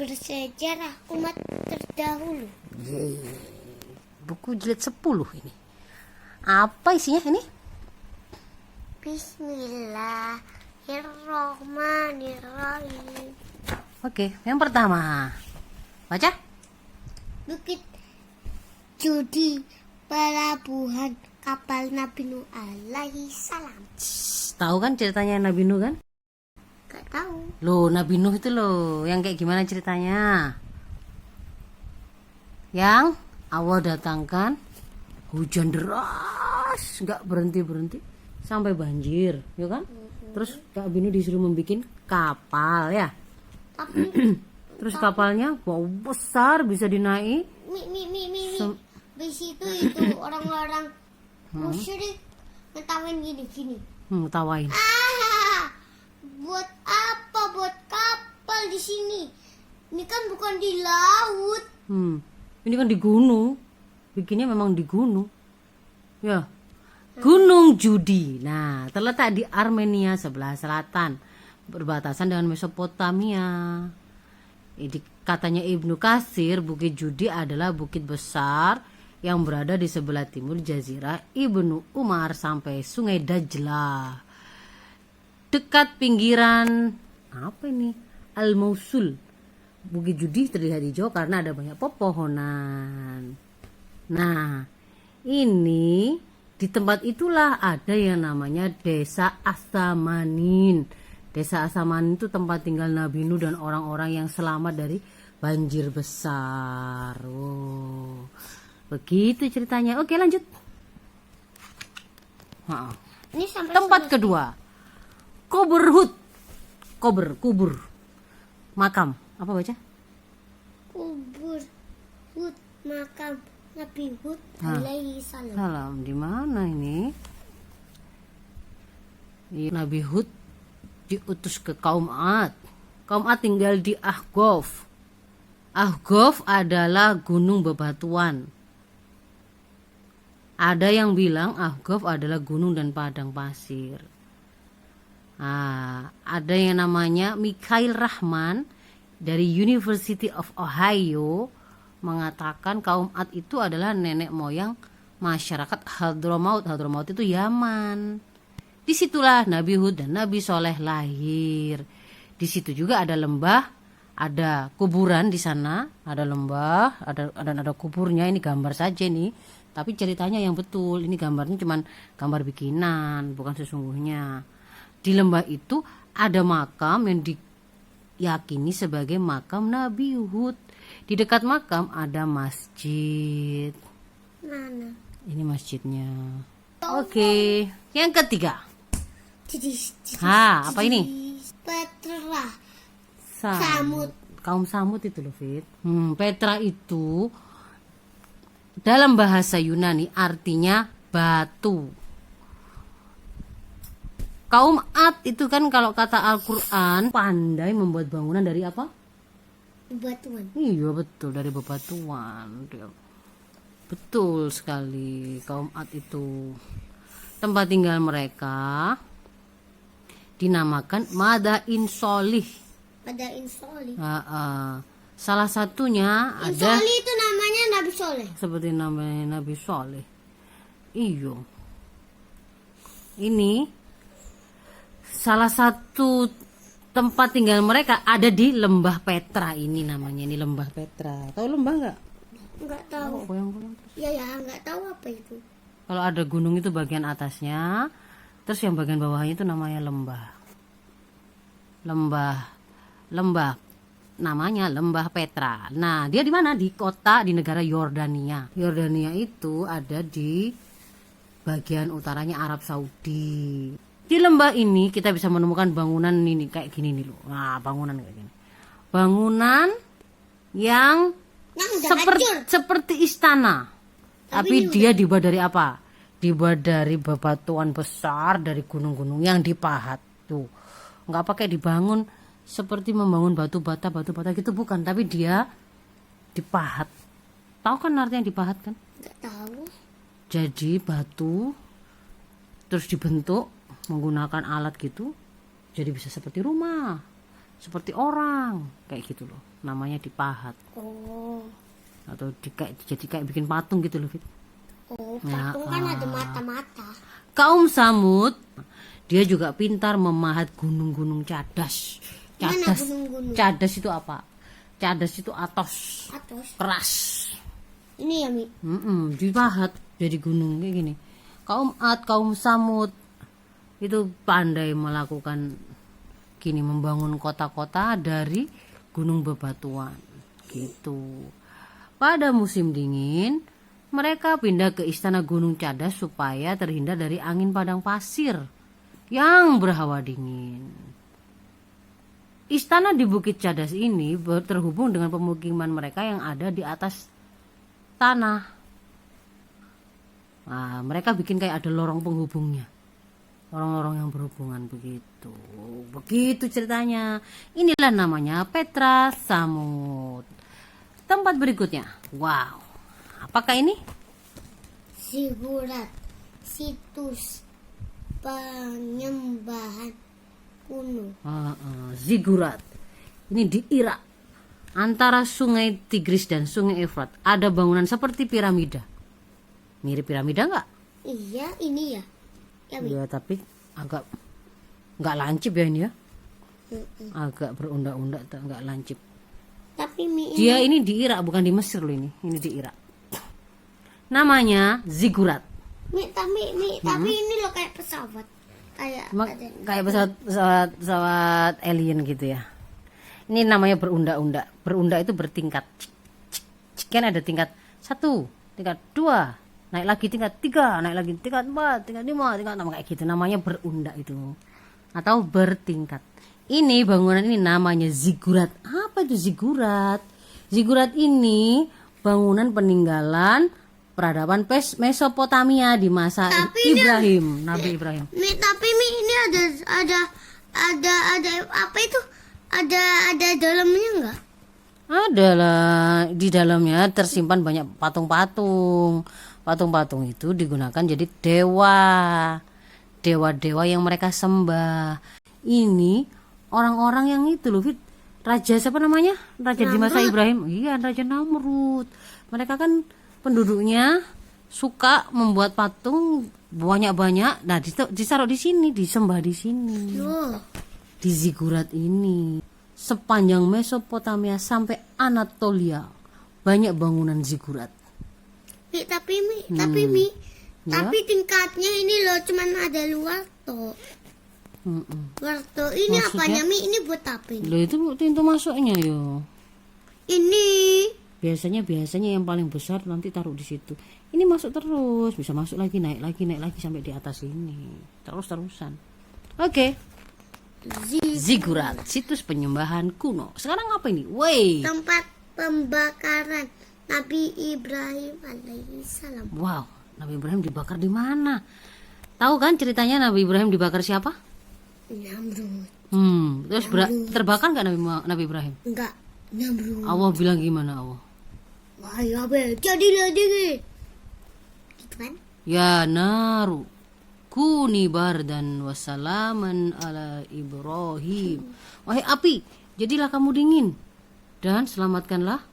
bersejarah umat terdahulu. Buku jilid 10 ini. Apa isinya ini? Bismillahirrahmanirrahim. Oke, yang pertama. Baca. Bukit Judi, pelabuhan kapal Nabi Nuh alaihi salam. Tahu kan ceritanya Nabi Nuh kan? Gak tahu. Loh, Nabi Nuh itu loh, yang kayak gimana ceritanya? Yang Allah datangkan hujan deras, nggak berhenti-berhenti sampai banjir, ya kan? Terus Nabi Nuh disuruh membuat kapal ya. Tapi Terus kapalnya wow, besar, bisa dinaik. di situ itu orang-orang musyrik ngetawain gini. Tawain. Buat apa buat kapal di sini? Ini kan bukan di laut. Ini kan di gunung. Bikinnya memang di gunung. Ya. Gunung Judi. Nah, terletak di Armenia sebelah selatan, berbatasan dengan Mesopotamia. Ini katanya Ibnu Katsir, Bukit Judi adalah bukit besar yang berada di sebelah timur Jazirah Ibnu Umar sampai Sungai Dajlah. Dekat pinggiran apa ini? Al-Mausul. Bukit Judi terlihat hijau karena ada banyak pepohonan. Nah, ini di tempat itulah ada yang namanya Desa Asamanin. Desa Asamanin itu tempat tinggal Nabi Nuh dan orang-orang yang selamat dari banjir besar. Oh, begitu ceritanya. Oke, lanjut. Ini sampai Tempat kedua, kubur. Makam. Apa baca? kubur Hud, makam Nabi Hud alaihi salam. Salam. Di mana ini? Nabi Hud diutus ke kaum Ad. Kaum Ad tinggal di Ahqaf. Ahqaf adalah gunung bebatuan. Ada yang bilang Ahqaf adalah gunung dan padang pasir. Ada yang namanya Mikhail Rahman dari University of Ohio mengatakan kaum Ad itu adalah nenek moyang masyarakat Hadramaut. Hadramaut itu Yaman. Disitulah Nabi Hud dan Nabi Soleh lahir. Di situ juga ada lembah, ada kuburan di sana, ada lembah, ada kuburnya. Ini gambar saja nih, tapi ceritanya yang betul. Ini gambarnya cuman gambar bikinan, bukan sesungguhnya. Di lembah itu ada makam yang diyakini sebagai makam Nabi Hud. Di dekat makam ada masjid. Mana? Ini masjidnya. Oke, yang ketiga. Apa ini? Petra. Samud. Kaum Samud itu loh, Fit. Petra itu dalam bahasa Yunani artinya batu. Kaum Ad itu kan kalau kata Al-Quran pandai membuat bangunan dari apa? Bebatuan. Iya betul, dari bebatuan. Betul sekali. Kaum Ad itu tempat tinggal mereka dinamakan Madain Solih. Madain Solih. Salah satunya ada Solih itu namanya Nabi Soleh. seperti namanya Nabi Soleh. Iyo. Ini salah satu tempat tinggal mereka ada di Lembah Petra ini namanya. Ini Lembah Petra. Tahu lembah nggak? Nggak tahu. Goyang-goyang. Ya nggak tahu apa itu. Kalau ada gunung itu bagian atasnya, terus yang bagian bawahnya itu namanya lembah. Lembah namanya Lembah Petra. Nah, dia di mana? Di kota di negara Yordania. Yordania itu ada di bagian utaranya Arab Saudi. Di lembah ini kita bisa menemukan bangunan ini kayak gini nih loh. Nah, bangunan kayak gini. Bangunan yang seperti istana. Tapi dia dibuat dari apa? Dibuat dari bebatuan besar dari gunung-gunung yang dipahat tuh. Nggak pakai dibangun seperti membangun batu bata gitu, bukan, tapi dia dipahat. Tahu kan artinya dipahat kan? Nggak tahu. Jadi batu terus dibentuk menggunakan alat gitu, jadi bisa seperti rumah. seperti orang kayak gitu loh, namanya dipahat Oh. atau jadi kayak bikin patung gitu loh Fit. Oh, Ya, patung kan ada mata-mata. Kaum Samud dia juga pintar memahat gunung-gunung cadas. Mana Cadas, gunung-gunung? cadas itu apa? Cadas itu atos, Atas. keras. Ini ya, Mi. Dipahat jadi gunung kayak gini. Kaum Ad, kaum Samud itu pandai melakukan gini, membangun kota-kota dari gunung bebatuan gitu. Pada musim dingin mereka pindah ke istana Gunung Cadas supaya terhindar dari angin padang pasir yang berhawa dingin. Istana di Bukit Cadas ini terhubung dengan pemukiman mereka yang ada di atas tanah. Nah, mereka bikin kayak ada lorong penghubungnya. Lorong-lorong yang berhubungan begitu. Begitu ceritanya. Inilah namanya Petra Samud. Tempat berikutnya. Wow. Apakah ini? Zigurat, situs penyembahan kuno. Zigurat. Ini di Irak. Antara sungai Tigris dan sungai Efrat. Ada bangunan seperti piramida. Mirip piramida nggak? Iya, ini ya. Ya, Mi. Ya, tapi agak nggak lancip ya ini ya. Mm-mm. Agak berundak-undak, nggak lancip. Tapi Mi ini Dia ini di Irak, bukan di Mesir loh ini. Ini di Irak. Namanya Zigurat. tapi ini loh kayak pesawat. Kayak Kayak pesawat alien gitu ya. Ini namanya berundak-undak. Berundak itu bertingkat. Kan ada tingkat 1, tingkat 2, naik lagi tingkat 3, naik lagi tingkat 4, tingkat 5, tingkat 6 kayak gitu. Namanya berundak itu. Atau bertingkat. Ini bangunan ini namanya Zigurat. Apa itu Zigurat? Zigurat ini bangunan peninggalan peradaban Mesopotamia di masa Ibrahim, Nabi Ibrahim. Tapi Mi ini ada apa itu? Ada dalamnya enggak? Adalah di dalamnya tersimpan banyak patung-patung. Patung-patung itu digunakan jadi dewa-dewa yang mereka sembah. Ini orang-orang yang itu loh, Fit. Raja siapa namanya? Raja di masa Ibrahim. Iya, Raja Namrud. Mereka kan penduduknya suka membuat patung banyak-banyak. Nah, ditaruh di sini, disembah di sini. Loh. Di Zigurat ini. Sepanjang Mesopotamia sampai Anatolia banyak bangunan Zigurat. Tapi Ya? tapi tingkatnya ini loh cuman ada luar toh. Luar toh. Ini Maksudnya? apanya Mi? Ini buat apa ini? Loh, itu pintu masuknya yo. Ini Biasanya yang paling besar nanti taruh di situ. Ini masuk terus, bisa masuk lagi, naik lagi sampai di atas ini. Terus-terusan. Oke. Zigurat, situs penyembahan kuno. Sekarang apa ini? Wey. tempat pembakaran Nabi Ibrahim alaihissalam. Wow, Nabi Ibrahim dibakar di mana? Tahu kan ceritanya Nabi Ibrahim dibakar siapa? Namrud. Terus terbakar nggak Nabi Ibrahim? Enggak, Namrud. Allah bilang gimana Allah? Wah, ya be, jadilah dingin. Gitu kan? Ya naru kuni bardan wasalaman ala Ibrahim. Wahai api, jadilah kamu dingin dan selamatkanlah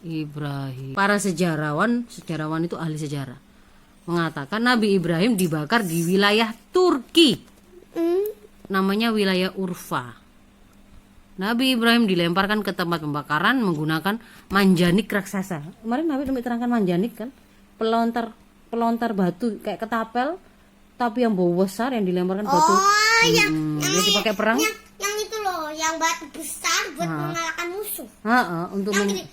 Ibrahim. Para sejarawan itu ahli sejarah, mengatakan Nabi Ibrahim dibakar di wilayah Turki. Namanya wilayah Urfa. Nabi Ibrahim dilemparkan ke tempat pembakaran menggunakan manjanik raksasa. Kemarin Nabi terangkan manjanik kan, pelontar batu kayak ketapel, tapi yang bau besar yang dilemparkan batu. Oh, yang dipakai perang. yang itu loh, yang batu besar buat mengalahkan musuh. Untuk Yang gini.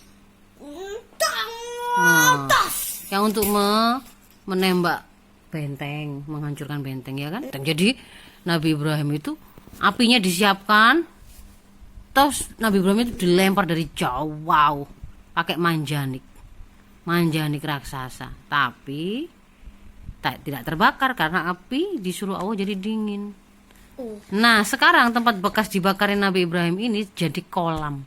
yang untuk menembak benteng, menghancurkan benteng ya kan. Jadi Nabi Ibrahim itu apinya disiapkan, terus Nabi Ibrahim itu dilempar dari jauh, wow, pakai manjanik raksasa, tapi tidak terbakar karena api disuruh Allah jadi dingin. Nah sekarang tempat bekas dibakarin Nabi Ibrahim ini jadi kolam.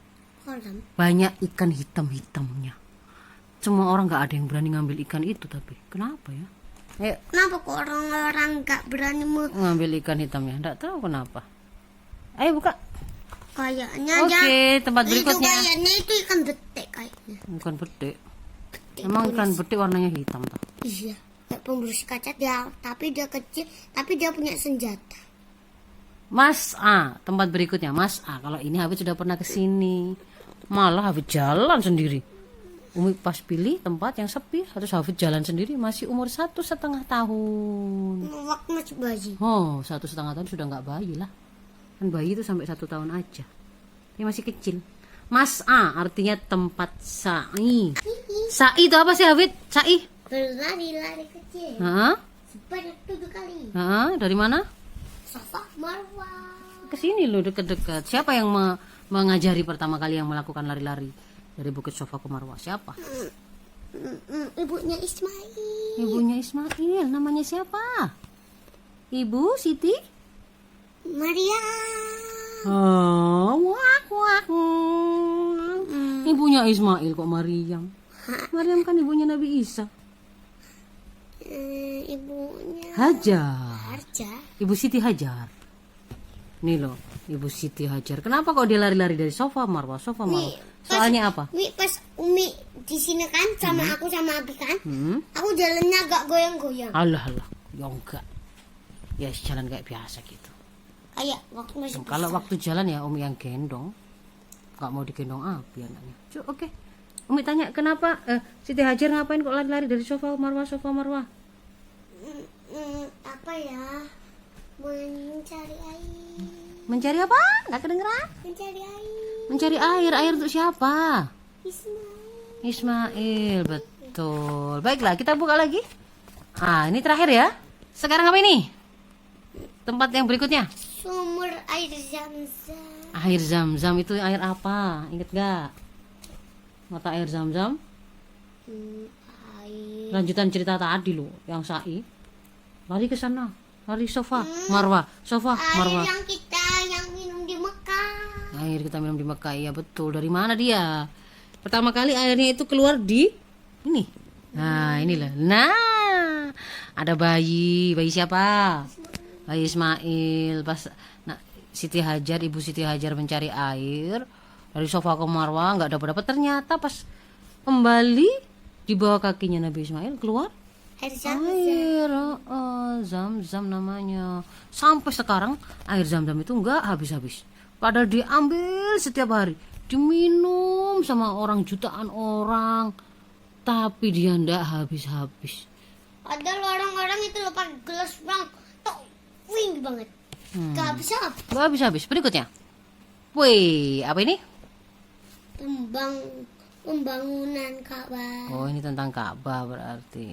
Banyak ikan hitam-hitamnya. Semua orang nggak ada yang berani ngambil ikan itu, tapi kenapa ya? Ayo. Kenapa kok orang-orang nggak berani Ngambil ikan hitamnya? Nggak tahu kenapa. Ayo buka. Kayaknya Oke, tempat itu berikutnya. kayaknya itu ikan betek kayaknya. Bukan betik. Emang ikan betik warnanya hitam tak? Iya, kayak pembersih kaca dia, tapi dia kecil, tapi dia punya senjata. Mas A, tempat berikutnya Mas A. Kalau ini Hafid sudah pernah ke sini. Malah Hafid jalan sendiri. Umi pas pilih tempat yang sepi, harus Hafid jalan sendiri. Masih umur 1,5 tahun. Waktu masih bayi. Oh, 1,5 tahun sudah nggak bayi lah. Kan bayi itu sampai 1 tahun aja. Dia masih kecil. Mas A artinya tempat sa'i. Sa'i itu apa sih Hafid? Sa'i? Berlari-lari kecil. Hah? Sebanyak 7 kali. Hah? Dari mana? Safa Marwah. Kesini loh, deket-deket. Siapa yang mengajari pertama kali yang melakukan lari-lari dari Bukit Sofa ke Marwah? Siapa? Ibunya Ismail. Ibunya Ismail. Namanya siapa? Ibu Siti? Maria. Oh, wak wak. Ibunya Ismail kok Maryam? Maryam kan ibunya Nabi Isa. Ibunya Hajar. Harja. Ibu Siti Hajar. Nih loh, Ibu Siti Hajar. Kenapa kok dia lari-lari dari sofa Marwah, sofa Marwah? Soalnya apa? Mi pas Umi di sini kan sama aku sama Abi kan. Aku jalannya agak goyang-goyang. Alah, ya enggak. Ya jalan kayak biasa gitu. Kayak waktu masih Kalau waktu jalan ya Umi yang gendong. Enggak mau digendong Abi anaknya. Oke. Umi tanya kenapa Siti Hajar ngapain kok lari-lari dari sofa Marwah, sofa Marwah? apa ya? Mencari air. Mencari apa? Enggak kedengeran? Mencari air. Mencari air. Air untuk siapa? Ismail. Ismail, betul. Baiklah, kita buka lagi. Ah, ini terakhir ya. Sekarang apa ini? Tempat yang berikutnya. Sumur air Zam-Zam. Air Zam-Zam itu air apa? Ingat gak? Mata air Zam-Zam? Air. Lanjutan cerita tadi loh, yang Sa'i. Lari ke sana, lari sofa, Marwah, sofa, Marwah. Yang kita yang minum di Mekah. Air kita minum di Mekah, iya betul. Dari mana dia? Pertama kali airnya itu keluar di ini. Nah, inilah. Nah, ada bayi. Bayi siapa? Bayi Ismail. Pas Siti Hajar, Ibu Siti Hajar mencari air dari sofa ke Marwah, nggak dapat. Ternyata pas kembali di bawah kakinya Nabi Ismail keluar Air Zam-Zam. air. Zam-Zam namanya. Sampai sekarang air Zam-Zam itu nggak habis-habis. Padahal diambil setiap hari, diminum sama orang, jutaan orang, tapi dia ndak habis-habis. Padahal orang-orang itu lupa gelas bang, tuh, wing banget. Gak bisa Nggak habis-habis. Berikutnya, wih, apa ini? pembangunan Ka'bah. Oh, ini tentang Ka'bah berarti.